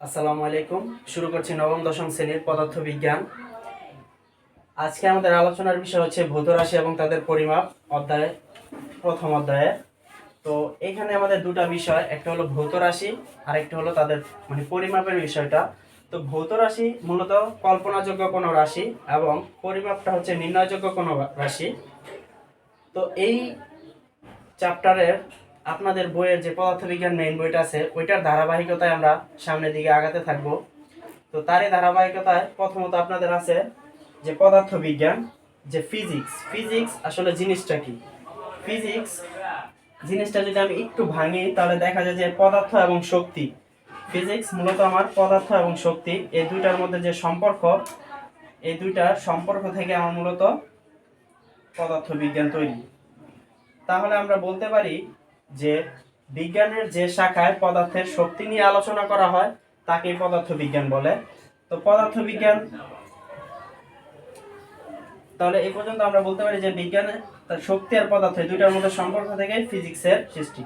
আসসালামু আলাইকুম। শুরু করছি নবম দশম শ্রেণীর পদার্থবিজ্ঞান। আজকে আমাদের আলোচনার বিষয় হচ্ছে ভৌত রাশি এবং তাদের পরিমাপ অধ্যায়, প্রথম অধ্যায়ে। তো এখানে আমাদের দুটো বিষয়, একটা হলো ভৌত রাশি আর একটা হলো তাদের পরিমাপের বিষয়টা। তো ভৌত রাশি মূলত কল্পনাযোগ্য কোনো রাশি এবং পরিমাপটা হচ্ছে নির্ণয়যোগ্য কোনো রাশি। তো এই চ্যাপ্টারের আপনাদের বইয়ের যে পদার্থবিজ্ঞান মেইন বইটা আছে ওইটার ধারাবাহিকতায় আমরা সামনের দিকে আগাতে থাকবো। তো তারই ধারাবাহিকতায় প্রথমত আপনাদের আছে যে পদার্থবিজ্ঞান, যে ফিজিক্স। ফিজিক্স আসলে জিনিসটা কি? ফিজিক্স জিনিসটা যদি আমি একটু ভাঙি তাহলে দেখা যায় যে পদার্থ এবং শক্তি। ফিজিক্স মূলত আমার পদার্থ এবং শক্তি এই দুইটার মধ্যে যে সম্পর্ক, এই দুইটার সম্পর্ক থেকে আমার মূলত পদার্থবিজ্ঞান তৈরি। তাহলে আমরা বলতে পারি যে বিজ্ঞানের যে শাখায় পদার্থের শক্তি নিয়ে আলোচনা করা হয় তাকে পদার্থবিজ্ঞান বলে। তো পদার্থবিজ্ঞান, তাহলে এই পর্যন্ত আমরা বলতে পারি যে বিজ্ঞানে তার শক্তি আর পদার্থ এই দুইটার মধ্যে সম্পর্ক থেকে ফিজিক্সের সৃষ্টি।